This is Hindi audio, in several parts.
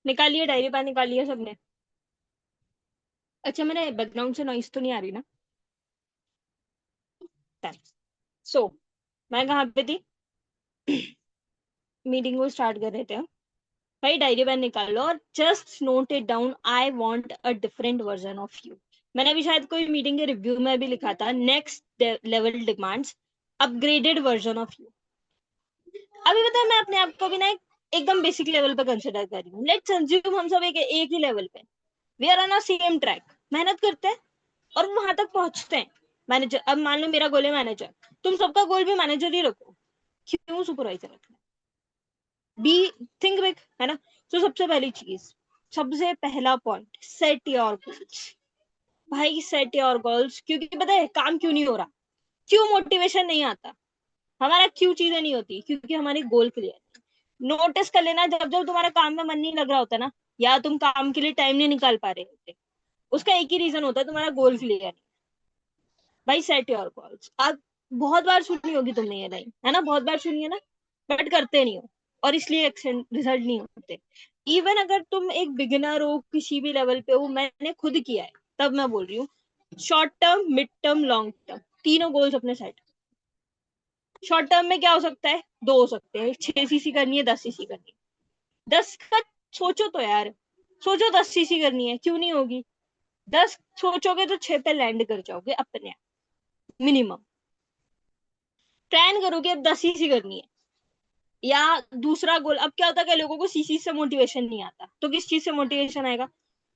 निकालिए, डायरी पेन निकालिए सबने। अच्छा, मेरे बैकग्राउंड से नॉइस तो नहीं आ रही ना? सो मैं कहाँ पे थी? मीटिंग को स्टार्ट कर रहे थे हम। भाई डायरी पेन निकालो और just note it down, I want a different version of you. मैंने अभी शायद कोई मीटिंग के रिव्यू में भी लिखा था, next level demands upgraded version of you. अभी बताया, मैं अपने आप को भी ना एकदम बेसिक लेवल पे कंसिडर कर रही हूँ। लेट्स अज्यूम हम सब एक ही लेवल पे, we are on a same track, मेहनत करते हैं और वहां तक पहुंचते हैं। मैनेजर, अब मान लो मेरा गोल है मैनेजर, तुम सबका गोल भी मैनेजर ही रखो, क्यों सुपरवाइजर रखना? बी, थिंक बिग, है ना? तो सबसे पहली चीज, सबसे पहला पॉइंट, सेट योर गोल्स। भाई सेट योर गोल्स, क्योंकि पता है काम क्यों नहीं हो रहा, क्यों मोटिवेशन नहीं आता, हमारा क्यों चीजें नहीं होती, क्योंकि हमारी गोल क्लियर। नोटिस कर लेना, जब जब तुम्हारा काम में मन नहीं लग रहा होता ना, या तुम काम के लिए टाइम नहीं निकाल पा रहे होते, उसका एक ही रीजन होता है, तुम्हारा गोल क्लियर नहीं। भाई सेट योर गोल्स। अब बहुत बार सुनी होगी तुमने ये लाइन, है ना? बहुत बार सुनी है ना? बट करते नहीं हो, और इसलिए रिजल्ट नहीं होते। इवन अगर तुम एक बिगिनर हो, किसी भी लेवल पे हो, मैंने खुद किया है, तब मैं बोल रही हूँ, short term, mid term, long term, तीनों गोल्स अपने सेट। शॉर्ट टर्म में क्या हो सकता है? दो हो सकते हैं, 6 सीसी करनी है, 10 सीसी करनी है। 10 का सोचो तो यार, सोचो 10 सीसी करनी है, क्यों नहीं होगी? 10 सोचोगे तो 6 पे लैंड कर जाओगे अपने आप, मिनिमम। प्लान करोगे अब 10 सीसी करनी है, या दूसरा गोल। अब क्या होता है कि लोगों को सीसी से मोटिवेशन नहीं आता, तो किस चीज से मोटिवेशन आएगा?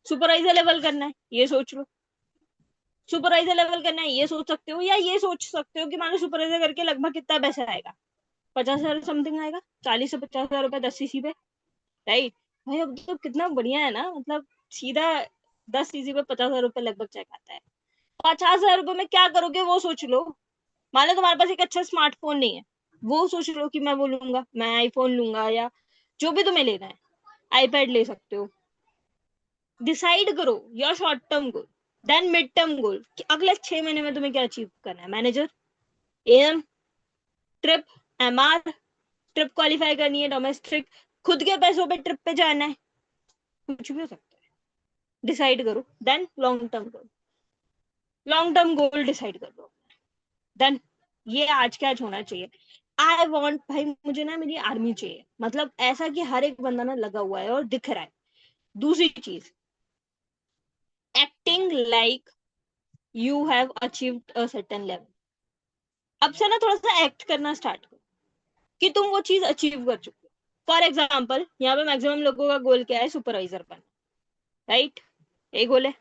सुपरवाइजर लेवल करना है, ये सोच लो। सुपरवाइजर लेवल करना है, ये सोच सकते हो, या ये सोच सकते हो कि मान लो सुपरवाइजर करके लगभग कितना पैसा आएगा, 50,000 समथिंग आएगा, 40 से 50,000 रुपए 10 सीसी पे। राइट? भाई अब तो कितना बढ़िया है ना, मतलब सीधा 10 सीसी पे 50,000 रुपए लगभग चेक आता है। 50,000 रुपए में क्या करोगे वो सोच लो। मान लो तुम्हारे पास एक अच्छा स्मार्टफोन नहीं है, वो सोच लो कि मैं बोलूंगा मैं आईफोन लूंगा, या जो भी तुम्हें लेना है, आईपैड ले सकते हो। डिसाइड करो your short term goal, then mid term goal, कि अगले 6 महीने में तुम्हें क्या अचीव करना है। Manager, M, trip, MR, trip qualify करनी है, डोमेस्टिक, खुद के पैसों पे ट्रिप पे जाना है, कुछ भी हो सकता है। डिसाइड करो, then long term goal, long term goal decide कर लो। देन ये आज क्या होना चाहिए? आई वॉन्ट, भाई मुझे ना मेरी आर्मी चाहिए, मतलब ऐसा कि हर एक बंदा ना लगा हुआ है और दिख रहा है। दूसरी चीज, acting like you have achieved a certain level. अब से ना थोड़ा सा एक्ट करना स्टार्ट करो कि तुम वो चीज अचीव कर चुके हो। फॉर एग्जाम्पल, यहाँ पे मैक्सिमम लोगों का गोल क्या है? सुपरवाइजर बनना। राइट? एक गोल है।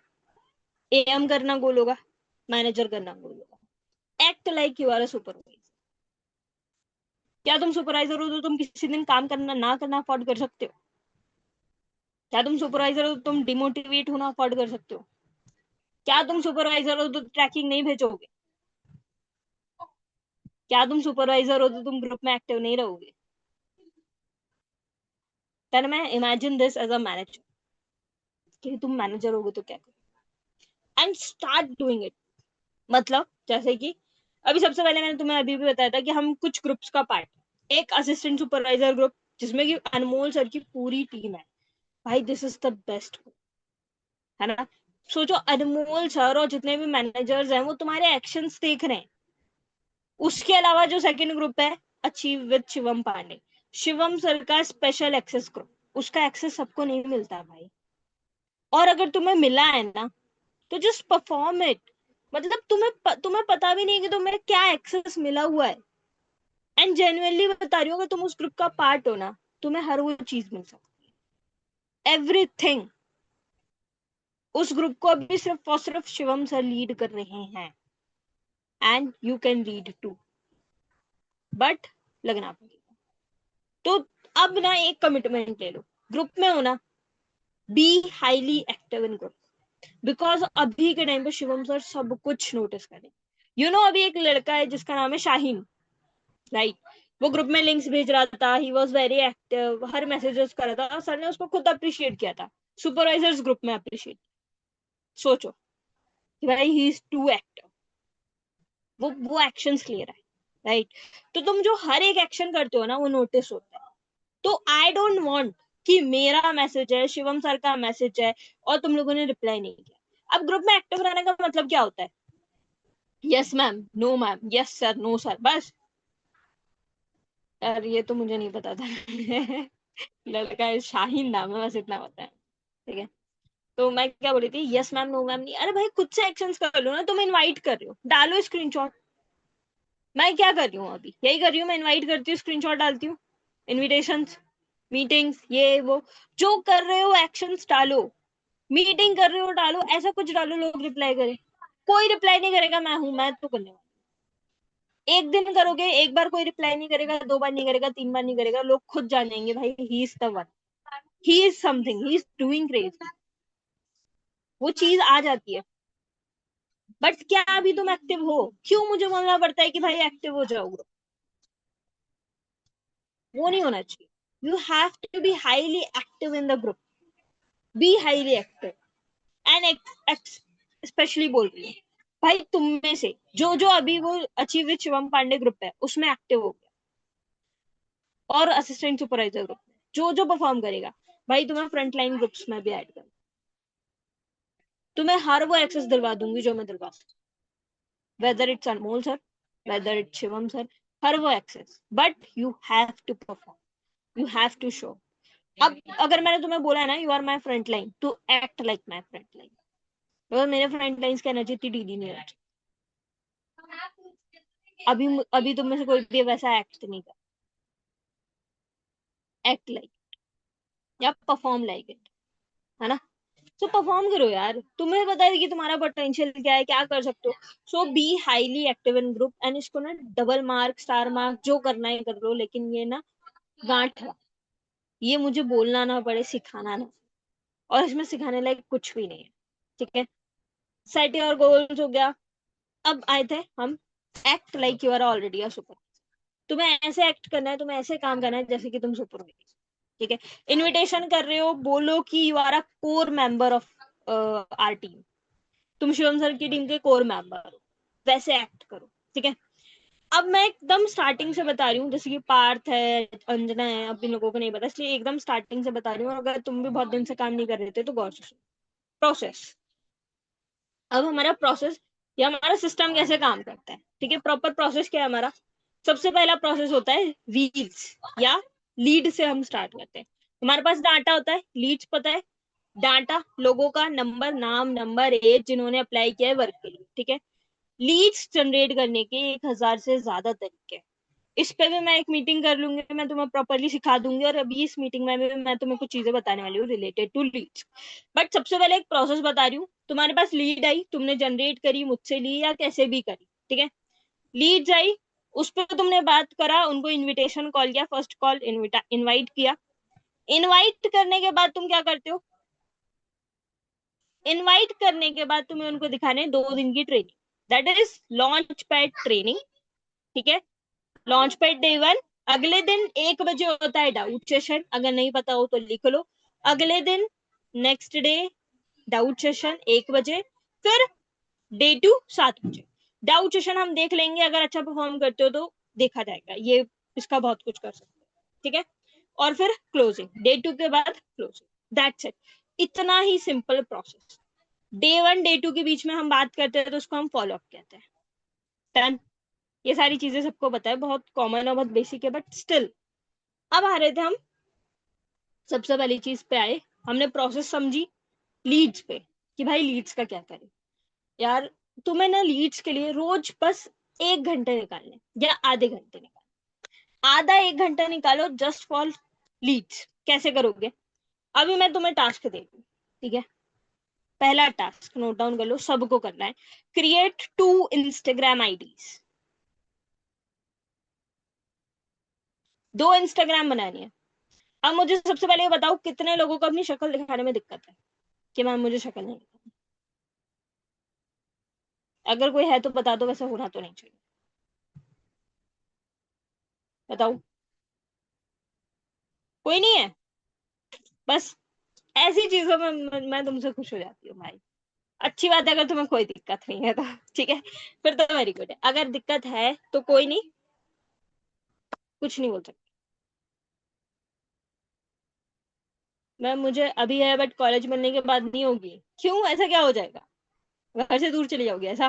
एएम करना गोल होगा, मैनेजर करना गोल होगा। Act like you are a supervisor. क्या तुम सुपरवाइजर हो तो तुम किसी दिन काम करना ना करना अफोर्ड कर सकते हो? क्या तुम सुपरवाइजर हो तो तुम डिमोटिवेट होना अफोर्ड कर सकते हो? क्या तुम सुपरवाइजर हो तो ट्रैकिंग नहीं भेजोगे? क्या तुम सुपरवाइजर हो तो तुम ग्रुप में एक्टिव नहीं रहोगे? देन मैं imagine this as a manager, कि तुम मैनेजर होगे तो क्या करोगे, एंड स्टार्ट डूइंग इट। मतलब जैसे कि अभी सबसे पहले मैंने तुम्हें अभी भी बताया था कि हम कुछ ग्रुप्स का पार्ट, एक असिस्टेंट सुपरवाइजर ग्रुप, जिसमें कि अनमोल सर की पूरी टीम है। भाई दिस इज द बेस्ट, है ना? सोचो, अनमोल सर और जितने भी मैनेजर्स हैं वो तुम्हारे एक्शंस देख रहे हैं। उसके अलावा जो सेकंड ग्रुप है, achieve with Shivam Pandey, Shivam sir का स्पेशल एक्सेस ग्रुप, उसका एक्सेस सबको नहीं मिलता भाई। और अगर तुम्हें मिला है ना, तो जस्ट परफॉर्म इट। मतलब तुम्हें पता भी नहीं कि तुम्हें क्या एक्सेस मिला हुआ है। एंड जेन्युइनली बता रही हूँ, अगर तुम उस ग्रुप का पार्ट हो ना, तुम्हें हर वो चीज मिल सकती है, एवरीथिंग। उस ग्रुप को अभी सिर्फ और सिर्फ शिवम सर लीड कर रहे हैं, and you can lead too, but लगना पड़ेगा। तो अब ना एक कमिटमेंट ले लो, ग्रुप में हो ना, B highly active in group, because अभी के टाइम पे शिवम सर सब कुछ नोटिस करें। अभी एक लड़का है जिसका नाम है शाहीन, राइट? वो ग्रुप में लिंक्स भेज रहा था, he was very active, her messages कर रहा था, सर ने उसको खुद अप्रिशिएट किया था। सुपरवाइजर्स ग्रुप में अप्रिशिएट, सोचो कि भाई ही इज टू एक्टिव, वो एक्शंस ले रहा है, राइट? तो तुम जो हर एक एक्शन करते हो ना वो नोटिस होता है। तो आई डोंट वांट कि मेरा मैसेज है, शिवम सर का मैसेज है और तुम लोगों ने रिप्लाई नहीं किया। अब ग्रुप में एक्टिव रहने का मतलब क्या होता है? Yes ma'am, no ma'am, yes sir, no sir, बस। यार ये तो मुझे नहीं पता था। लड़का है, शाहीन नाम है, बस इतना पता है। ठीक है, तो मैं क्या बोली थी, यस मैम, नो मैम नहीं, अरे भाई खुद से एक्शंस कर लो ना। तुम इनवाइट कर रहे हो, डालो स्क्रीनशॉट। मैं क्या कर रही हूँ अभी, यही कर रही हूँ, मैं इनवाइट करती हूँ, स्क्रीनशॉट डालती हूँ, इनविटेशंस, मीटिंग्स, ये वो जो कर रहे हो एक्शंस डालो। मीटिंग कर रहे हो डालो, ऐसा कुछ डालो लोग रिप्लाई करें। कोई रिप्लाई नहीं करेगा, मैं तो करने वाली। एक दिन करोगे, एक बार कोई रिप्लाई नहीं करेगा, दो बार नहीं करेगा, तीन बार नहीं करेगा, लोग खुद जानेंगे भाई he is the one, he is something, he is doing crazy. वो चीज आ जाती है। बट क्या अभी तुम एक्टिव हो? क्यों मुझे बोलना पड़ता है कि भाई एक्टिव हो जाओगे? वो नहीं होना चाहिए। You have to be highly active in the group, be highly active. And specially बोल रही हूँ भाई, तुम में से जो जो अभी वो achieve with Shivam Pandey group है उसमें एक्टिव हो गया, और असिस्टेंट सुपरवाइजर ग्रुप में जो जो परफॉर्म करेगा, भाई तुम्हें फ्रंट लाइन ग्रुप्स में भी ऐड कर, तुम्हें हर वो एक्सेस दिलवा दूंगी जो मैं दिलवा, whether it's Anmol sir, whether it's Shivam sir, हर वो access. But you have to perform, you have to show. अब अगर मैंने तुम्हें बोला है ना you are my front line, to act like my front line. अगर मेरे फ्रंट लाइन की एनर्जी इतनी ढीली नहीं रहती, अभी अभी तुम में से कोई भी वैसा एक्ट नहीं कर, एक्ट लाइक या परफॉर्म लाइक इट, है ना? तो परफॉर्म करो यार, तुम्हें पता है कि तुम्हारा पोटेंशियल क्या है, क्या कर सकते हो। So be highly active in group, and इसको ना डबल मार्क, स्टार मार्क, जो करना है कर लो, लेकिन ये ना गांठ रहा, ये मुझे बोलना ना पड़े, सिखाना ना। और इसमें सिखाने लायक कुछ भी नहीं है। ठीक है, सेट योर गोल्स हो गया। अब आए थे हम, act like you are already a super. तुम्हें ऐसे एक्ट करना है, तुम्हें ऐसे काम करना है जैसे कि तुम सुपर हो। ठीक है, इनविटेशन कर रहे हो, बोलो कि you are a core member of our team, तुम शिवम सर की टीम के कोर मेंबर हो, वैसे एक्ट करो। ठीक है, अब मैं एकदम स्टार्टिंग से बता रही हूँ, जैसे कि पार्थ है, अंजना है, अब इन लोगों को नहीं पता, इसलिए एकदम स्टार्टिंग से बता रही हूँ। अगर तुम भी बहुत दिन से काम नहीं कर रहे थे तो गौर से सुनो। प्रोसेस, अब हमारा प्रोसेस या हमारा सिस्टम कैसे काम करता है, ठीक है, प्रॉपर प्रोसेस क्या है हमारा। सबसे पहला प्रोसेस होता है रील्स या लीड से हम स्टार्ट करते हैं। हमारे पास डाटा होता है, लीड्स पता है, डाटा लोगों का नंबर, नाम, नंबर, एज, जिन्होंने अप्लाई किया है वर्क के लिए। ठीक है, लीड्स जनरेट करने के 1,000 से ज्यादा तरीके हैं। इस पे भी मैं एक मीटिंग कर लूंगी, मैं तुम्हें प्रॉपरली सिखा दूंगी, और अभी इस मीटिंग में भी मैं तुम्हें कुछ चीजें बताने वाली हूँ रिलेटेड टू लीड्स। बट सबसे पहले एक प्रोसेस बता रही हूँ। तुम्हारे पास लीड आई, तुमने जनरेट करी, मुझसे ली या कैसे भी करी, ठीक है, लीड्स आई, उस पर तुमने बात करा, उनको इनविटेशन कॉल किया, फर्स्ट कॉल इनवाइट किया। इनवाइट करने के बाद तुम क्या करते हो? इनवाइट करने के बाद तुम्हें उनको दिखाने 2 दिन की training, that is launch pad training. ठीक है, लॉन्च पैड डे 1। अगले दिन 1 बजे होता है डाउट सेशन, अगर नहीं पता हो तो लिख लो। अगले दिन नेक्स्ट डे डाउट सेशन 1 बजे, फिर डे 2 7 बजे। डाउट सेशन हम देख लेंगे, अगर अच्छा परफॉर्म करते हो तो देखा जाएगा, ये इसका बहुत कुछ कर सकते हो। ठीक है, और फिर क्लोजिंग, डे 2 के बाद क्लोजिंग, दैट्स इट। इतना ही सिंपल प्रोसेस। डे 1 डे 2 के बीच में हम बात करते हैं तो उसको हम फॉलो अप कहते हैं। डन। ये सारी चीजें सबको पता है, बहुत कॉमन और बहुत बेसिक है, बट स्टिल। अब आ रहे थे हम, सबसे पहली चीज पे आए, हमने प्रोसेस समझी लीड्स पे, कि भाई लीड्स का क्या करें। यार तुम्हें ना लीड्स के लिए रोज बस 1 घंटे निकालने, या आधे घंटे निकालने, आधा 1 घंटा निकालो जस्ट फॉर लीड्स। कैसे करोगे? अभी मैं तुम्हें टास्क दे दूँ, ठीक है, पहला टास्क नोट डाउन कर लो, सबको करना है। क्रिएट 2 इंस्टाग्राम आईडीज, 2 इंस्टाग्राम बनानी है। अब मुझे सबसे पहले ये बताओ, कितने लोगों को अपनी शक्ल दिखाने में दिक्कत है कि मैम मुझे शक्ल नहीं दिखानी? अगर कोई है तो बता दो, वैसे होना तो नहीं चाहिए। बताओ, कोई नहीं है? बस ऐसी चीजों में मैं तुमसे खुश हो जाती हूँ भाई। अच्छी बात है, अगर तुम्हें कोई दिक्कत नहीं है तो ठीक है, फिर तो वेरी गुड है। अगर दिक्कत है तो कोई नहीं, कुछ नहीं बोल सकती मैं। मुझे अभी है बट कॉलेज मिलने के बाद नहीं होगी। क्यों, ऐसा क्या हो जाएगा? घर से दूर चली जाओगी ऐसा?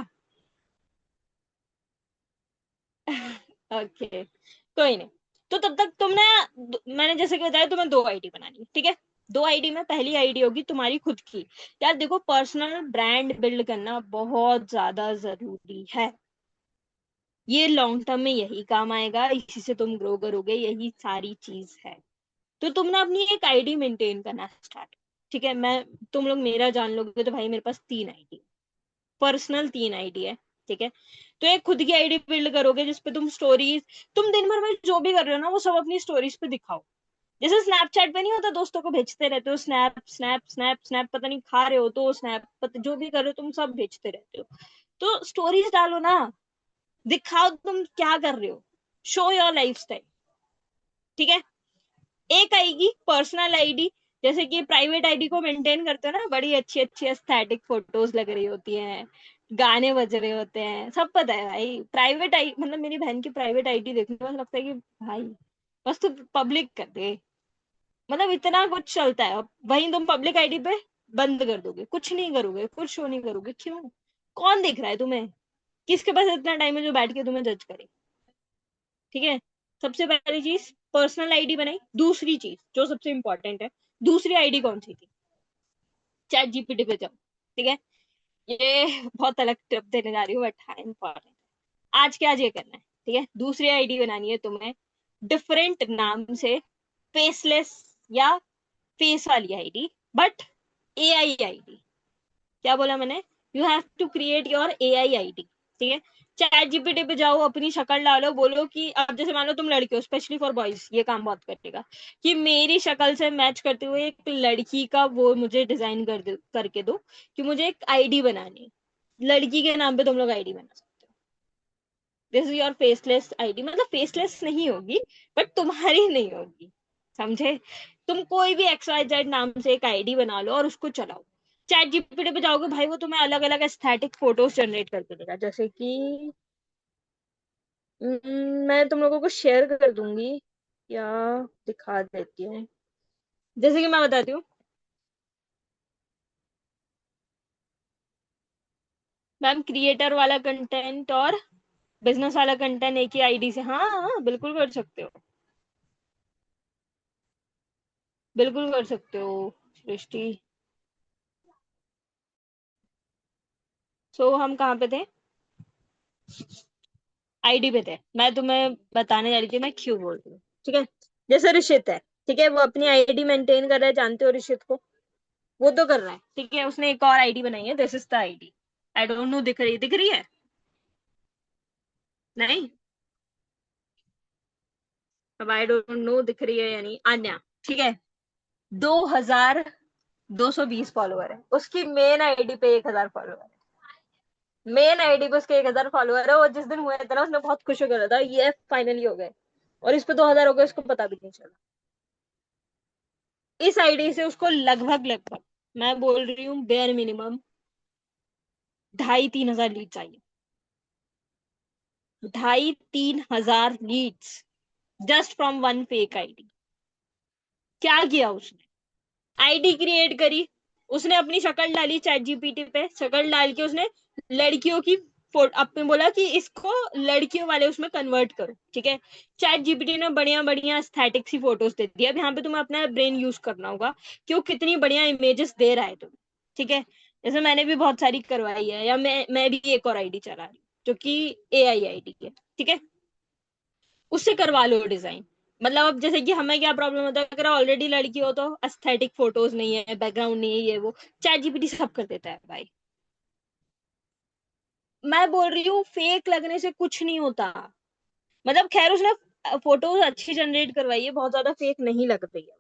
ओके, कोई नहीं। तो तब तक तुमने, मैंने जैसे कि बताया तुम्हें 2 आईडी बनानी है, ठीक है। 2 आईडी में पहली आईडी होगी तुम्हारी खुद की। यार देखो, पर्सनल ब्रांड बिल्ड करना बहुत ज्यादा जरूरी है। ये लॉन्ग टर्म में यही काम आएगा, इसी से तुम ग्रो करोगे, यही सारी चीज है। तो तुम ना अपनी एक आईडी मेंटेन करना स्टार्ट, ठीक है। मैं, तुम लोग मेरा जान लोगे तो भाई मेरे पास 3 आईडी, पर्सनल 3 आईडी है, ठीक है। तो एक खुद की आईडी बिल्ड करोगे जिसपे तुम स्टोरीज, तुम दिन भर में जो भी कर रहे हो ना वो सब अपनी स्टोरीज पे दिखाओ। जैसे स्नैपचैट पे नहीं होता, दोस्तों को भेजते रहते हो स्नैप स्नैप स्नैप स्नैप, पता नहीं खा रहे हो तो स्नैप, जो भी कर रहे हो तुम सब भेजते रहते हो। तो स्टोरीज डालो ना, दिखाओ तुम क्या कर रहे हो, शो योर लाइफ स्टाइल, ठीक है। एक आएगी पर्सनल आईडी, जैसे कि प्राइवेट आईडी को मेंटेन करते हो ना, बड़ी अच्छी अच्छी एस्थेटिक फोटोज लग रही होती हैं, गाने बज रहे होते हैं, सब पता है भाई। प्राइवेट आई मतलब मेरी बहन की प्राइवेट आईडी देखने में लगता है कि भाई बस तू पब्लिक कर दे, मतलब इतना कुछ चलता है। वहीं तुम पब्लिक आईडी पे बंद कर दोगे, कुछ नहीं करोगे, कुछ शो नहीं करोगे, क्यों? कौन देख रहा है तुम्हें? किसके पास इतना टाइम है जो बैठ के तुम्हें जज करे? ठीक है। सबसे पहली चीज पर्सनल आईडी बनाई। दूसरी चीज जो सबसे इंपॉर्टेंट है, दूसरी आईडी कौन सी थी? चैट जीपीटी पे जाओ, ठीक है। ये बहुत अलग टिप देने जा रही हूँ बट हाँ इंपॉर्टेंट। आज के आज ये करना है, ठीक है। दूसरी आईडी बनानी है तुम्हें, डिफरेंट नाम से, फेसलेस या फेस वाली आईडी, बट एआई आईडी। क्या बोला मैंने? You have to create your AI ID, ठीक है। चैट जीपीटी पे जाओ, अपनी शक्ल डालो, बोलो कि अब जैसे मान लो तुम लड़के हो, स्पेशली फॉर बॉयज ये काम बहुत करेगा, कि मेरी शक्ल से मैच करते हुए एक लड़की का वो मुझे डिजाइन करके दो, कि मुझे एक आईडी बनानी है, लड़की के नाम पे तुम लोग आईडी बना सकते हो। This is your faceless ID, मतलब फेसलेस नहीं होगी बट तुम्हारी नहीं होगी, समझे? तुम कोई भी एक्स वाई जेड नाम से एक आईडी बना लो और उसको चलाओ। चैट जीपीटी पे जाओगे भाई, वो तुम्हें अलग अलग एस्थेटिक फोटोज जनरेट करके देगा, जैसे कि मैं तुम लोगों को शेयर कर दूंगी या दिखा देती हूँ। जैसे कि मैं बताती हूँ, मैम क्रिएटर वाला कंटेंट और बिजनेस वाला कंटेंट एक ही आईडी से, हाँ हाँ बिल्कुल कर सकते हो, बिल्कुल कर सकते हो सृष्टि। सो हम कहाँ पे थे? आईडी पे थे। मैं तुम्हें बताने जा रही थी मैं क्यों बोल रही हूँ, ठीक है। जैसे ऋषित है, ठीक है, वो अपनी आईडी मेंटेन कर रहा है, जानते हो ऋषित को? वो तो कर रहा है, ठीक है। उसने एक और आईडी बनाई है, this is the ID. I don't know, दिख रही है? नहीं, अब आई डोंट नो दिख रही है यानी अन्या, ठीक है। 2220 फॉलोअर है उसकी, मेन आईडी पे 1000 फॉलोअर है। मेन आईडी पे उसके 1000 फॉलोअर है, और जिस दिन हुए थे ना उसने बहुत खुश होकर था, ये फाइनली हो गए। और इस पे 2000 हो गए, उसको पता भी नहीं चला। इस आईडी से उसको लगभग लगभग, मैं बोल रही हूँ बेयर मिनिमम 2500-3000 लीड चाहिए। 2500-3000 leads just from one fake ID. क्या किया उसने? आईडी क्रिएट करी, उसने अपनी शक्ल डाली चैट जीपीटी पे, शक्ल डाल के उसने लड़कियों की फोटो अपने बोला कि इसको लड़कियों वाले उसमें कन्वर्ट करो, ठीक है। चैट जीपीटी ने बढ़िया बढ़िया एस्थेटिक सी फोटोज दे दी। अब यहाँ पे तुम्हें अपना ब्रेन यूज करना होगा कि वो कितनी बढ़िया इमेजेस दे रहा है तुम्हें, ठीक है। जैसे मैंने भी बहुत सारी करवाई है, या मैं भी एक और आईडी चला रही हूँ जो कि एआई आईडी है, ठीक है। उससे करवा लो डिजाइन। मतलब अब जैसे कि हमें क्या प्रॉब्लम होता है, अगर ऑलरेडी लड़की हो तो एस्थेटिक फोटोज नहीं है, बैकग्राउंड नहीं है, ये वो चैट जीपीटी सब कर देता है भाई। मैं बोल रही हूँ फेक लगने से कुछ नहीं होता। मतलब खैर उसने फोटोज अच्छी जनरेट करवाई है, बहुत ज्यादा फेक नहीं लग रही है।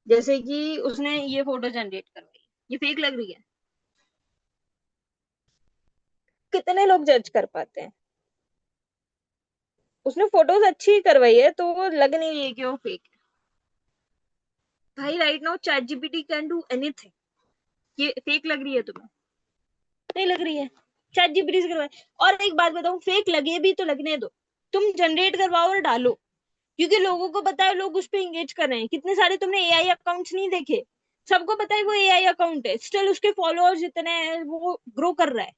जैसे कि उसने ये फोटो जनरेट करवाई, ये फेक लग रही है? कितने लोग जज कर पाते हैं? उसने फोटोज अच्छी करवाई है तो वो लग नहीं रही है कि वो फेक भाई right now chat GPT can do anything. ये फेक लग रही है तुम्हें? नहीं लग रही है, चैट जीपीटी से करवाए। और एक बात बताऊं, फेक लगे भी तो लगने दो, तुम जनरेट करवाओ और डालो, क्योंकि लोगों को पता है लोग उस पर इंगेज कर रहे हैं। कितने सारे तुमने एआई अकाउंट्स नहीं देखे? सबको पता है वो एआई अकाउंट है, स्टिल उसके फॉलोअर्स इतने हैं, वो ग्रो कर रहा है।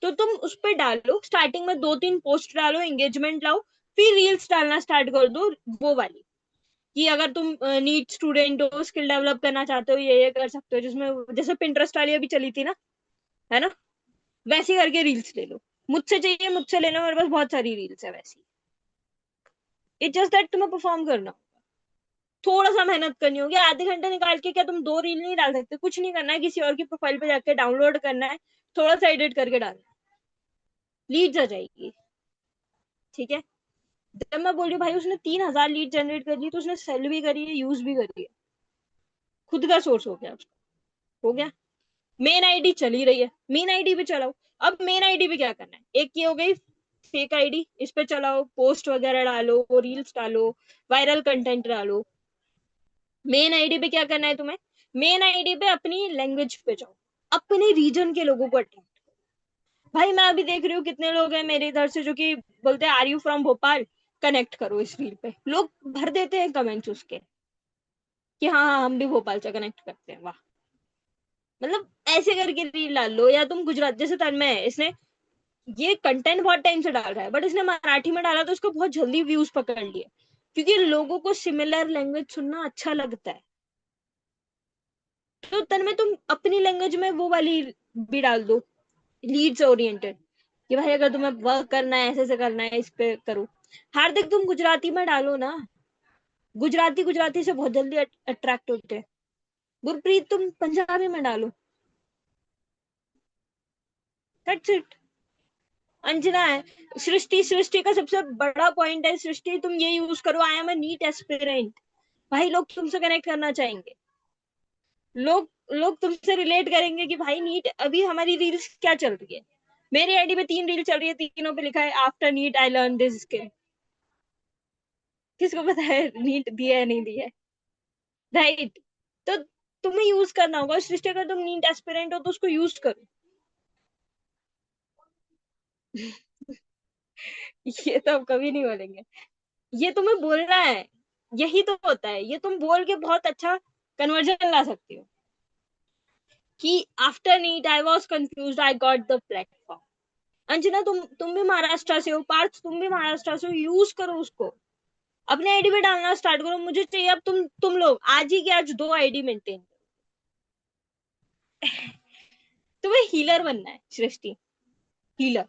तो तुम उस पर डालो, स्टार्टिंग में 2-3 पोस्ट डालो, एंगेजमेंट लाओ, फिर रील्स डालना स्टार्ट कर दो, वो वाली कि अगर तुम नीट स्टूडेंट हो, स्किल डेवलप करना चाहते हो, ये कर सकते हो, जिसमें जैसे पिंटरेस्ट वाली अभी चली थी ना, है ना, वैसी करके रील्स ले लो। मुझसे चाहिए, मुझसे लेना, मेरे पास बहुत सारी रील्स है वैसी। इट जस्ट दैट तुम्हें परफॉर्म करना, थोड़ा सा मेहनत करनी होगी, आधे घंटे निकाल के। क्या तुम 2 रील नहीं डाल सकते? कुछ नहीं करना है, किसी और की प्रोफाइल पे जाके डाउनलोड करना है, थोड़ा सा एडिट करके डालना है, लीड्स आ जाएगी। ठीक है, जब मैं बोल रही हूँ भाई उसने 3,000 लीड जनरेट कर ली, तो उसने सेल भी करी है, यूज भी करी है, खुद का सोर्स हो गया उसका, हो गया। मेन आईडी चली रही है, मेन आईडी पे चलाओ। अब मेन आईडी पे क्या करना है, एक ये हो गई फेक आईडी, इस पे चलाओ, पोस्ट वगैरह डालो, रील्स डालो, वायरल कंटेंट डालो। मेन आईडी पे क्या करना है तुम्हें? मेन आईडी पे अपनी लैंग्वेज पे जाओ, अपने रीजन के लोगों को अट्रैक्ट। भाई मैं अभी देख रही हूँ कितने लोग हैं मेरे इधर से जो कि बोलते हैं are you from Bhopal, connect करो इस रील पे। लोग भर देते हैं कमेंट्स उसके कि हाँ हाँ हम भी भोपाल से कनेक्ट करते हैं, वाह। मतलब ऐसे करके रील डाल लो। या तुम गुजरात, जैसे तन्मय है, इसने ये कंटेंट बहुत टाइम से डाल रहा है, बट इसने मराठी में डाला तो उसको बहुत जल्दी व्यूज पकड़ लिए, क्योंकि लोगों को सिमिलर लैंग्वेज सुनना अच्छा लगता है। तो तन्मय तुम अपनी लैंग्वेज में वो वाली भी डाल दो, लीड्स ओरिएंटेड, कि भाई अगर तुम्हें वर्क करना है, ऐसे से करना है, इस पे करो। हार्दिक तुम गुजराती में डालो ना, गुजराती गुजराती से बहुत जल्दी अट्रैक्ट होते हैं। गुरप्रीत तुम पंजाबी में डालो, दैट्स इट। अंजना है, सृष्टि, सृष्टि का सबसे बड़ा पॉइंट है, सृष्टि तुम ये यूज करो, I am a NEET aspirant. भाई लोग तुमसे कनेक्ट करना चाहेंगे, लोग लोग तुमसे रिलेट करेंगे कि भाई नीट, अभी हमारी रील्स क्या चल रही है, मेरी आईडी पे 3 रील चल रही है, तीनों पे लिखा है after NEET I learn this skill. किसको पता है नीट दिया है नहीं दिया है, राइट? तो तुम्हें यूज करना होगा। सृष्टि अगर तुम नीट एस्पिरेंट हो तो उसको यूज करो। ये तो हम कभी नहीं बोलेंगे, ये तुम्हें बोलना है, यही तो होता है, ये तुम बोल के बहुत अच्छा कन्वर्जन ला सकती हो कि after NEET I was confuse, I got the platform. Anjana तुम भी महाराष्ट्र से हो, पार्थ तुम भी महाराष्ट्र से हो, यूज करो उसको, अपने आईडी पे डालना स्टार्ट करो। मुझे चाहिए अब तुम लोग आज ही के आज 2 आईडी मेंटेन। तुम्हें हीलर बनना है सृष्टि, हीलर।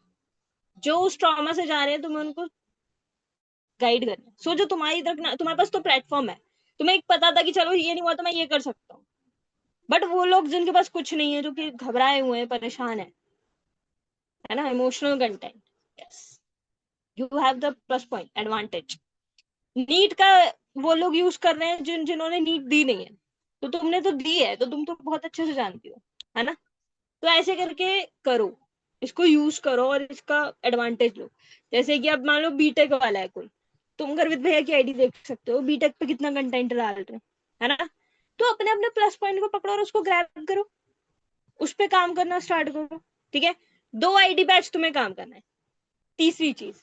जो उस ट्रॉमा से जा रहे हैं तुम्हें उनको गाइड करना है। सोचो तुम्हारी तरफ, तुम्हारे पास तो प्लेटफॉर्म है, तुम्हें एक पता था कि चलो ये नहीं हुआ तो मैं ये कर सकता हूँ, बट वो लोग जिनके पास कुछ नहीं है, जो कि घबराए हुए हैं, परेशान है ना, emotional content, yes, you have the plus point advantage. NEET का वो लोग यूज कर रहे हैं जिन्होंने नीट दी नहीं है, तो तुमने तो दी है, तो तुम तो बहुत अच्छे से जानती हो, है ना। तो ऐसे करके करो, इसको यूज करो और इसका एडवांटेज लो। जैसे कि अब मान लो बीटेक वाला है कोई, तुम गर्वित भैया की आईडी देख सकते हो, बीटेक पे कितना कंटेंट डाल रहे हैं, है ना। तो अपने अपने प्लस पॉइंट को पकड़ो और उसको ग्रैब करो, उस पर काम करना स्टार्ट करो। ठीक है, 2 आईडी बैच तुम्हें काम करना है। तीसरी चीज,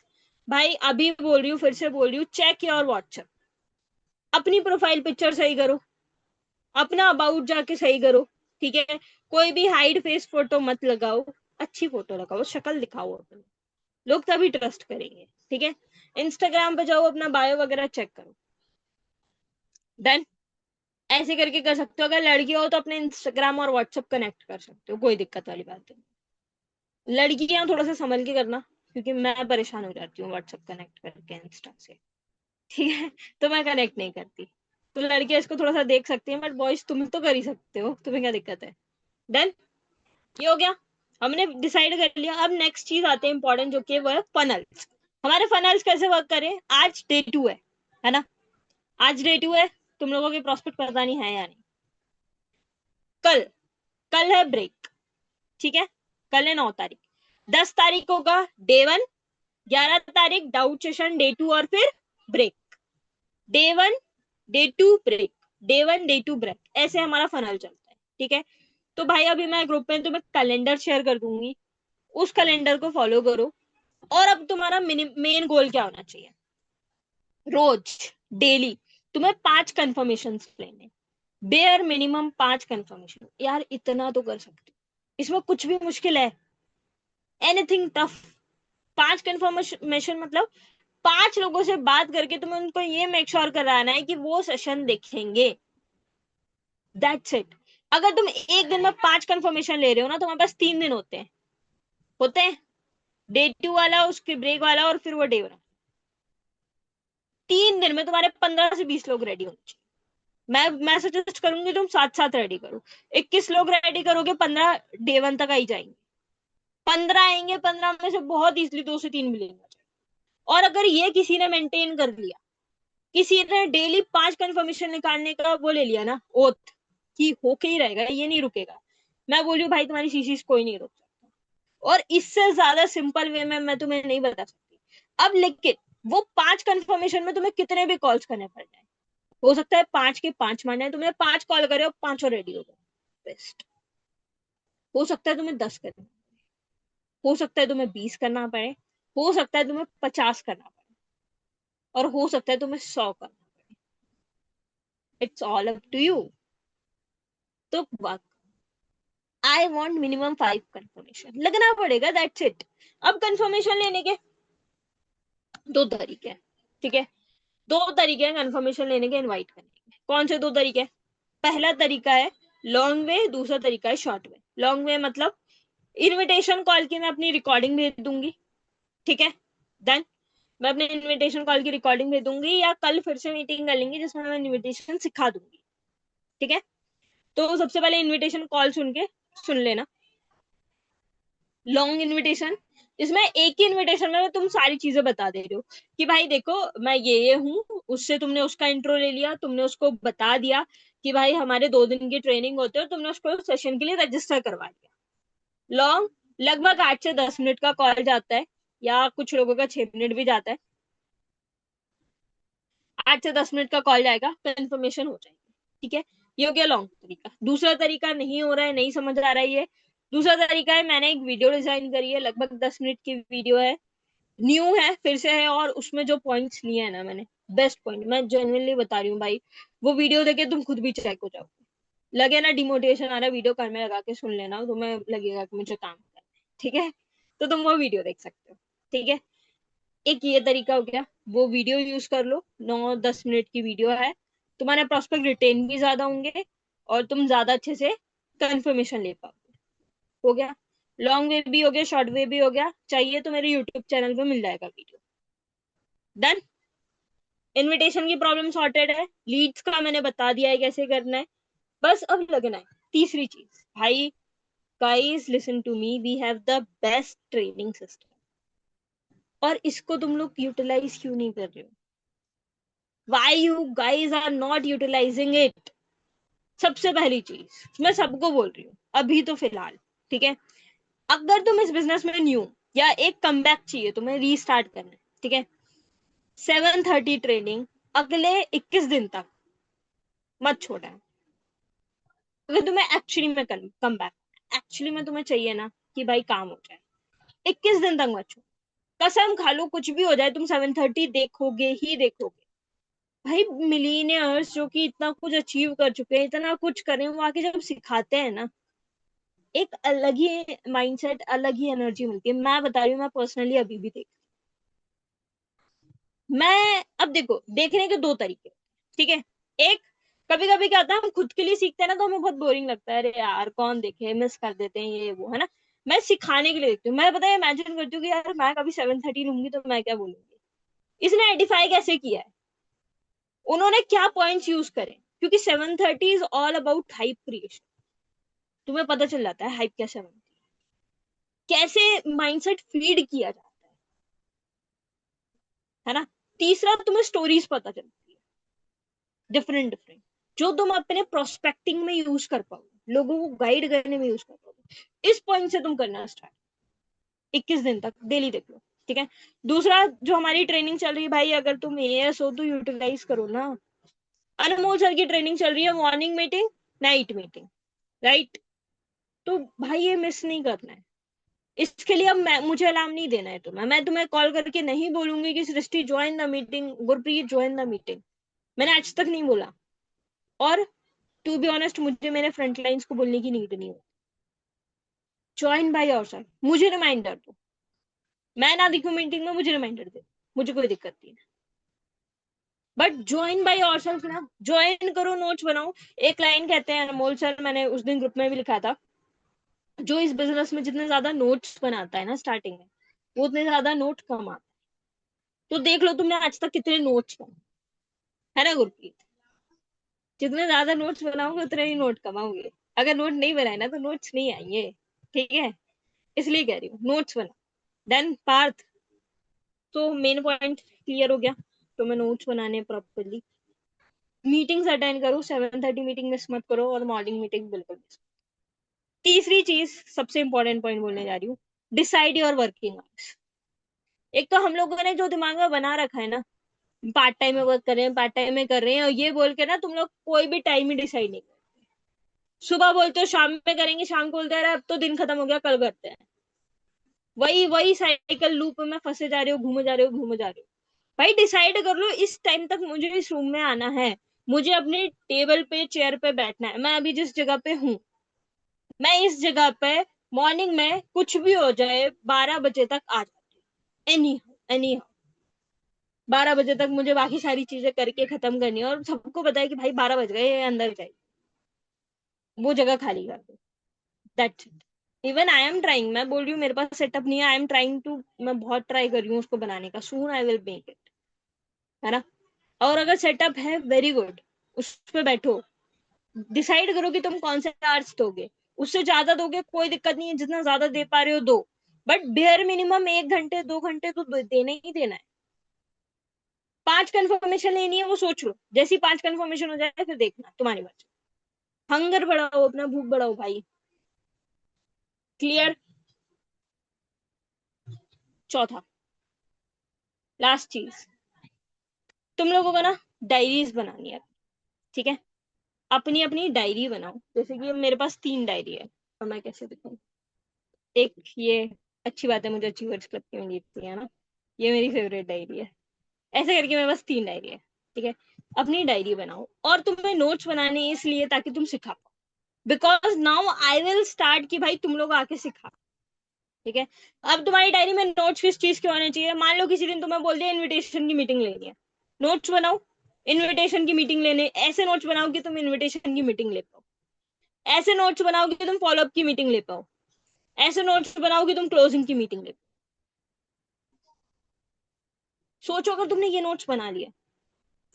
भाई अभी बोल रही हूँ, फिर से बोल रही हूँ, चेक योर व्हाट्सएप, अपनी प्रोफाइल पिक्चर सही करो, अपना अबाउट जाके सही करो। ठीक है, कोई भी हाइड फेस फोटो मत लगाओ, अच्छी फोटो लगाओ, शक्ल दिखाओ अपनी, लोग तभी ट्रस्ट करेंगे। ठीक है, इंस्टाग्राम पे जाओ, अपना बायो वगैरह चेक करो, देन ऐसे करके कर सकते हो। अगर लड़की हो तो अपने इंस्टाग्राम और व्हाट्सएप कनेक्ट कर सकते हो, कोई दिक्कत वाली बात नहीं। लड़कियां थोड़ा सा संभल के करना, क्योंकि मैं परेशान हो जाती हूँ व्हाट्सएप कनेक्ट करके इंस्टा से। ठीक है, तो मैं कनेक्ट नहीं करती। तो लड़कियां इसको थोड़ा सा देख सकती हैं, बट बॉयज तुम तो कर ही सकते हो, तुम्हें क्या दिक्कत है। देन ये हो गया, हमने डिसाइड कर लिया। अब नेक्स्ट चीज आते हैं इंपॉर्टेंट, जो कि वो है फनल्स। हमारे फनल्स कैसे वर्क करें? आज डे 2 है ना, आज डे 2 है, तुम लोगों के प्रॉस्पेक्ट पता नहीं है या नहीं। कल, कल है ब्रेक, ठीक है, कल है 9 तारीख, 10 तारीख होगा डे 1, 11 तारीख डाउट सेशन डे 2, और फिर break, day 1 day 2 break, day 1 day 2 break, ऐसे हमारा फनल चलता है, ठीक है। तो भाई अभी मैं ग्रुप में तुम्हें कैलेंडर शेयर कर दूंगी, उस कैलेंडर को फॉलो करो। और अब तुम्हारा मेन गोल क्या होना चाहिए, रोज डेली तुम्हें 5 कंफर्मेशन लेने, बेयर मिनिमम 5 कंफर्मेशन। यार इतना तो कर सकते हो, इसमें कुछ भी मुश्किल है, एनीथिंग टफ। 5 कंफर्मेशन मतलब 5 लोगों से बात करके तुम्हें उनको ये मेक श्योर कराना है कि वो सेशन देखेंगे, दैट्स इट। अगर तुम एक दिन में 5 कंफर्मेशन ले रहे हो ना, तुम्हारे पास 3 दिन होते हैं डे 2 वाला, उसके ब्रेक वाला, और फिर वो डे वाला। 3 दिन में तुम्हारे 15 से 20 लोग रेडी होने चाहिए। मैं सजेस्ट करूंगी तुम साथ साथ रेडी करो। 21 लोग रेडी करोगे, 15 डे 1 तक आई जाएंगे। 15 आएंगे, 15 में से बहुत इजिली 2 से 3 मिलेंगे। और अगर ये किसी ने मेंटेन कर लिया, किसी ने डेली 5 कंफर्मेशन निकालने का वो ले लिया ना ओथ, कि होके ही रहेगा, ये नहीं रुकेगा, मैं बोलूँ भाई तुम्हारी सीसीस कोई नहीं रोक सकता। और इससे ज्यादा सिंपल वे में मैं तुम्हें नहीं बता सकती। अब लेकिन वो 5 कंफर्मेशन में तुम्हें कितने भी कॉल्स करने पड़ जाए, हो सकता है 5 के 5 मान जाए, तुमने 5 कॉल करे और 5 रेडी हो गए, बेस्ट। हो सकता है तुम्हें 10 करना, हो सकता है तुम्हें 20 करना पड़े, हो सकता है तुम्हें 50 करना पड़े, और हो सकता है तुम्हें 100 करना पड़े। It's all up to you. तो आई वॉन्ट मिनिमम 5 कंफर्मेशन लगना पड़ेगा, दैट्स इट। अब कंफर्मेशन लेने के 2 तरीके हैं, ठीक है। 2 तरीके हैं कंफर्मेशन लेने के, इनवाइट करने के। कौन से 2 तरीके? पहला तरीका है लॉन्ग वे, दूसरा तरीका है शॉर्ट वे। लॉन्ग वे मतलब इनविटेशन कॉल की मैं अपनी रिकॉर्डिंग भेज दूंगी, ठीक है। देन मैं अपने इनविटेशन कॉल की रिकॉर्डिंग भेज दूंगी, या कल फिर से मीटिंग कर लेंगे जिसमें मैं इनविटेशन सिखा दूंगी, ठीक है। तो सबसे पहले इनविटेशन कॉल सुन लेना, लॉन्ग इनविटेशन। इसमें एक ही इनविटेशन में तुम सारी चीजें बता दे रहे हो कि भाई देखो मैं ये हूँ, उससे तुमने उसका इंट्रो ले लिया, तुमने उसको बता दिया कि भाई हमारे 2 दिन की ट्रेनिंग होते है, तुमने उसको सेशन के लिए रजिस्टर करवा दिया। लॉन्ग लगभग 8 से 10 मिनट का कॉल जाता है, या कुछ लोगों का 6 मिनट भी जाता है। 8 से 10 मिनट का कॉल जाएगा, कंफर्मेशन हो जाएगी, ठीक है। ये हो गया लॉन्ग तरीका। दूसरा तरीका नहीं हो रहा है, नहीं समझ आ रहा है ये, दूसरा तरीका है मैंने एक वीडियो डिजाइन करी है, लगभग 10 मिनट की वीडियो है, न्यू है, फिर से है, और उसमें जो पॉइंट्स लिए हैं ना मैंने, बेस्ट पॉइंट, मैं जेन्युइनली बता रही हूँ भाई, वो वीडियो देखे तुम खुद भी चेक हो जाओ। लगे ना डिमोटिवेशन आ रहा है, वीडियो कान में लगा के सुन लेना, तुम्हें लगेगा कि मुझे काम करना है, ठीक है। तो तुम वो वीडियो देख सकते हो, ठीक है। एक ये तरीका हो गया, वो वीडियो यूज कर लो, 9-10 मिनट की वीडियो है, तुम्हारे प्रोस्पेक्ट रिटेन भी ज्यादा होंगे, और तुम ज्यादा अच्छे से कंफर्मेशन ले पाओगे। हो गया, लॉन्ग वे भी हो गया, शॉर्ट वे भी हो गया, चाहिए तो मेरे यूट्यूब चैनल पे मिल जाएगा वीडियो। डन। इनविटेशन की प्रॉब्लम सॉर्टेड है, लीड्स का मैंने बता दिया है कैसे करना है, बस अब लगना है। तीसरी चीज भाई, guys listen to me, we have the best training system, और इसको तुम लोग यूटिलाइज क्यों नहीं कर रहे हो? Why you guys are not utilizing it? सबसे पहली चीज मैं सबको बोल रही हूँ अभी तो फिलहाल, ठीक है। अगर तुम इस बिजनेस में न्यू, या एक कमबैक चाहिए, तुम्हें रीस्टार्ट करना है, ठीक है। 7:30 ट्रेनिंग अगले 21 दिन तक मत छोड़ना। अगर तुम्हें एक्चुअली में कम बैक, एक्चुअली में तुम्हें चाहिए ना कि भाई काम हो जाए, 21 दिन तक मत छोड़ो। कसम खा लो कुछ भी हो जाए, तुम 7:30 देखोगे ही देखोगे। भाई मिलीनियर्स जो कि इतना कुछ अचीव कर चुके हैं, इतना कुछ करें, वो आके जब सिखाते हैं ना, एक अलग ही माइंडसेट, अलग ही एनर्जी मिलती है। मैं बता रही हूँ, मैं पर्सनली अभी भी देख, मैं अब देखो, देखने के 2 तरीके, ठीक है। एक, कभी कभी क्या होता है, हम खुद के लिए सीखते हैं ना, तो हमें बहुत बोरिंग लगता है, अरे यार कौन देखे, मिस कर देते हैं ये वो, है ना। मैं सिखाने के लिए देखती हूँ, मैं पता है इमेजिन करती हूँ कि यार मैं कभी 7:30 लूंगी तो मैं क्या बोलूंगी, इसने आइडेंटिफाई कैसे किया है, उन्होंने क्या पॉइंट्स यूज करे, क्योंकि 7:30 is all about hype creation. तुम्हें पता चल जाता है हाइप कैसे बनती है, कैसे माइंडसेट फीड किया जाता है ना। तीसरा, तुम्हें स्टोरीज पता चलती है, डिफरेंट डिफरेंट, जो तुम अपने प्रोस्पेक्टिंग में यूज कर पाओगे, लोगों को गाइड करने में यूज कर पाओगे। इस पॉइंट से तुम करना स्टार्ट, 21 दिन तक डेली देख लो, ठीक है। दूसरा, जो हमारी ट्रेनिंग चल रही है भाई, अगर तुम एएस हो तो यूटिलाइज करो ना, अनमोल सर की ट्रेनिंग चल रही है, morning meeting, night meeting, right? तो भाई ये मिस नहीं करना है। इसके लिए अब मुझे अलार्म नहीं देना है तुम्हें, मैं तुम्हें कॉल करके नहीं बोलूंगी कि Srishti join the meeting, Gurpreet join the meeting, मैंने आज तक नहीं बोला। और टू बी ऑनेस्ट, मुझे मेरे फ्रंट लाइन्स को बोलने की नीड नहीं हो। ज्वाइन बाय योरसेल्फ, मुझे रिमाइंडर दो, मैं ना दिखूं मीटिंग में, मुझे रिमाइंडर दे, मुझे कोई दिक्कत नहीं है। बट ज्वाइन बाय योरसेल्फ ना, ज्वाइन करो, नोट्स बनाओ। एक लाइन कहते हैं अनमोल सर, मैंने उस दिन ग्रुप में भी लिखा था, जो इस बिजनेस में जितने ज्यादा नोट्स बनाता है ना स्टार्टिंग में, वो उतने ज्यादा नोट कमाता है। तो देख लो तुमने आज तक कितने नोट्स बनाए, है ना गुरप्रीत? जितने ज्यादा नोट्स बनाओगे उतने ही नोट कमाओगे। अगर नोट नहीं बनाए ना तो नोट्स नहीं आएंगे, ठीक है? इसलिए कह रही हूँ नोट्स बना। देन पार्थ, तो मेन पॉइंट क्लियर हो गया, तो मैं नोट्स बनाने प्रॉपरली, मीटिंग्स अटेंड करो, 7:30 मीटिंग मिस मत करो, और मॉर्निंग मीटिंग बिल्कुल मिस। तीसरी चीज, सबसे इंपॉर्टेंट पॉइंट बोलने जा रही हूँ, डिसाइड योर वर्किंग आवर्स। एक तो हम लोगों ने जो दिमाग में बना रखा है ना, पार्ट टाइम में वर्क कर रहे हैं, पार्ट टाइम में कर रहे हैं, और ये बोल के ना तुम लोग कोई भी टाइम ही डिसाइड नहीं करते। सुबह बोलते हो शाम में करेंगे, शाम को बोलते हैं अब तो दिन खत्म हो गया, कल करते हैं। वही वही साइकिल लूप में फंसे जा रहे हो, घूमे जा रहे हो, घूमे जा रहे हो। भाई डिसाइड कर लो, इस टाइम तक मुझे इस रूम में आना है, मुझे अपने टेबल पे चेयर पे बैठना है। मैं अभी जिस जगह पे हूँ, मैं इस जगह पे मॉर्निंग में कुछ भी हो जाए 12 बजे तक आ जाती हूँ, एनी एनी 12 बजे तक मुझे बाकी सारी चीजें करके खत्म करनी है, और सबको पता है कि भाई 12 बज गए, ये अंदर जाइए, वो जगह खाली कर दो, that's it. Even I am trying, मैं बोल रही हूँ मेरे पास सेटअप नहीं है, आई एम ट्राइंग टू, मैं बहुत ट्राई कर रही हूँ उसको बनाने का, सून आई विल मेक इट, है ना? और अगर सेटअप है, वेरी गुड, उस पर बैठो, डिसाइड करो कि तुम कौन से आवर्स दोगे। उससे ज्यादा दोगे कोई दिक्कत नहीं है, जितना ज्यादा दे पा रहे हो दो, बट बेयर मिनिमम 1 घंटे 2 घंटे तो देना ही देना है। 5 कंफर्मेशन लेनी है, वो सोच लो, जैसी 5 कंफर्मेशन हो जाए फिर देखना, तुम्हारी मर्जी। हंगर बढ़ाओ, अपना भूख बढ़ाओ भाई। क्लियर? चौथा, लास्ट चीज, तुम लोगों को ना डायरीज बनानी है, ठीक है? अपनी अपनी डायरी बनाओ, जैसे कि मेरे पास 3 डायरी है, और मैं कैसे दिखाऊं? एक ये, अच्छी बात है, मुझे अचीवर्स क्लब की मिली थी, है ना? ये मेरी फेवरेट डायरी है। ऐसे करके मेरे पास 3 डायरी है, ठीक है? अपनी डायरी बनाओ, और तुम्हें नोट्स बनाने हैं इसलिए ताकि तुम सिखा पाओ, because now I will start कि भाई तुम लोग आके सिखा, ठीक है? अब तुम्हारी डायरी में नोट्स किस चीज के होने चाहिए? मान लो किसी दिन तुम्हें बोल दिया इनविटेशन की मीटिंग लेनी है, नोट्स बनाओ, इनविटेशन की मीटिंग लेने, ऐसे नोट्स बनाओ कि तुम इनविटेशन की मीटिंग ले पाओ, ऐसे नोट्स बनाओ कि तुम फॉलोअप की मीटिंग ले पाओ, ऐसे नोट्स बनाओ कि तुम क्लोजिंग की मीटिंग ले पाओ। सोचो अगर तुमने ये नोट्स बना लिया,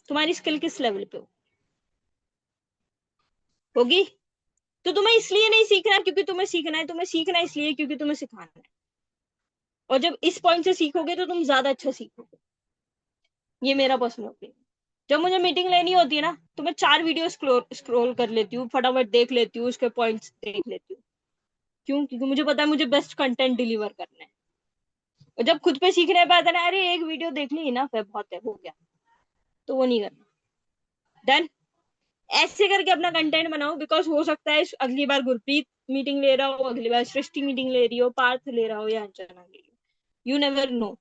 तुम्हारी स्किल किस लेवल पे होगी? तो तुम्हें इसलिए नहीं सीखना क्योंकि तुम्हें सीखना है, तुम्हें सीखना है इसलिए क्योंकि तुम्हें सिखाना है। और जब इस पॉइंट से सीखोगे तो तुम ज्यादा अच्छा सीखोगे, ये मेरा पर्सनल ओपिनियन। जब मुझे मीटिंग लेनी होती है ना, तो मैं 4 वीडियो स्क्रोल कर लेती हूँ, फटाफट देख लेती हूँ, उसके पॉइंट्स देख लेती हूँ। क्यों? क्योंकि मुझे पता है मुझे बेस्ट कंटेंट डिलीवर करना है। और जब खुद पे सीखने पे आता है ना, अरे एक वीडियो देख ली ना, फिर बहुत है, हो गया, तो वो नहीं करना। डन। ऐसे करके अपना कंटेंट बनाओ, बिकॉज हो सकता है अगली बार गुरप्रीत मीटिंग ले रहा हो, अगली बार सृष्टि मीटिंग ले रही हो, पार्थ ले रहा हो, या अंजना ले रही हो, यू नेवर नो।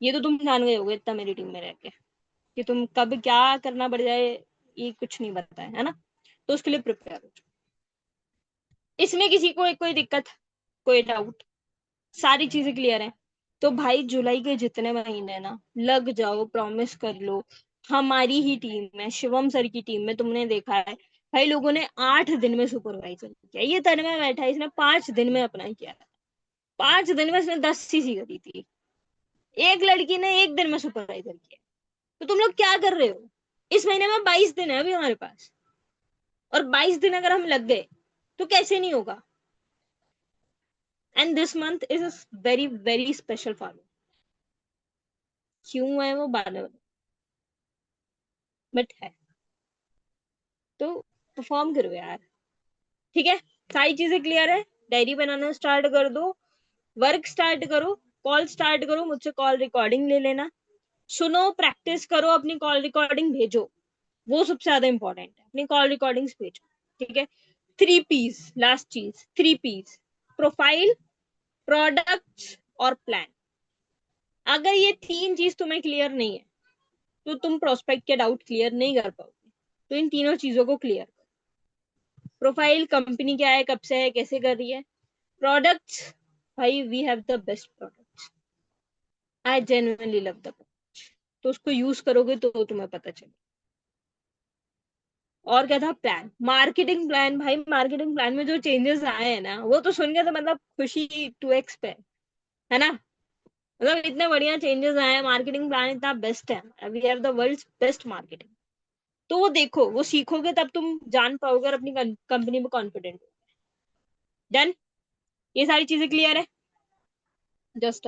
ये तो तुम जान गए होगे इतना मेरी टीम में रह के, कि तुम कब क्या करना पड़ जाए, ये कुछ नहीं पता है ना? तो उसके लिए प्रिपेयर हो। इसमें किसी को कोई दिक्कत, कोई डाउट? सारी चीजें क्लियर है? तो भाई जुलाई के जितने महीने हैं ना, लग जाओ, प्रॉमिस कर लो। हमारी ही टीम में, शिवम सर की टीम में, तुमने देखा है भाई, लोगों ने 8 दिन में सुपरवाइजर किया। ये तन्मय बैठा है, इसने 5 दिन में अपना किया। 5 दिन में इसने 10 सीसी करी थी। एक लड़की ने 1 दिन में सुपरवाइजर किया। तो तुम लोग क्या कर रहे हो? इस महीने में 22 दिन है अभी हमारे पास, और 22 दिन अगर हम लग गए तो कैसे नहीं होगा? And this month is very very special for me. क्यों है वो बाद में, बट है। तो परफॉर्म करो यार, ठीक है? सारी चीजें क्लियर है? डायरी बनाना स्टार्ट कर दो, वर्क स्टार्ट करो, कॉल स्टार्ट करो, मुझसे कॉल रिकॉर्डिंग ले लेना, सुनो, प्रैक्टिस करो, अपनी कॉल रिकॉर्डिंग भेजो। वो सबसे ज्यादा इंपॉर्टेंट है अपनी कॉल रिकॉर्डिंग्स पेज। ठीक है, 3 P's, लास्ट चीज 3 P's, प्रोफाइल, प्रोडक्ट्स और प्लान। अगर ये 3 चीज तुम्हें क्लियर नहीं है तो तुम प्रोस्पेक्ट के डाउट क्लियर नहीं कर पाओगे। तो इन तीनों चीजों को क्लियर करो। प्रोफाइल, कंपनी क्या है, कब से है, कैसे कर रही है। प्रोडक्ट्स, भाई we have the best products, I genuinely love the product, तो उसको यूज करोगे तो तुम्हें पता चले। और क्या था, प्लान, मार्केटिंग प्लान। भाई मार्केटिंग प्लान में जो चेंजेस आए हैं ना, वो तो सुन के तो मतलब खुशी 2x पे है ना। मतलब इतने बढ़िया चेंजेस आए हैं, मार्केटिंग प्लान इतना बेस्ट है, we have the world's best marketing. तो वो देखो, वो सीखोगे तब तुम जान पाओगे और अपनी कंपनी में कॉन्फिडेंट। डन, ये सारी चीजें क्लियर है। जस्ट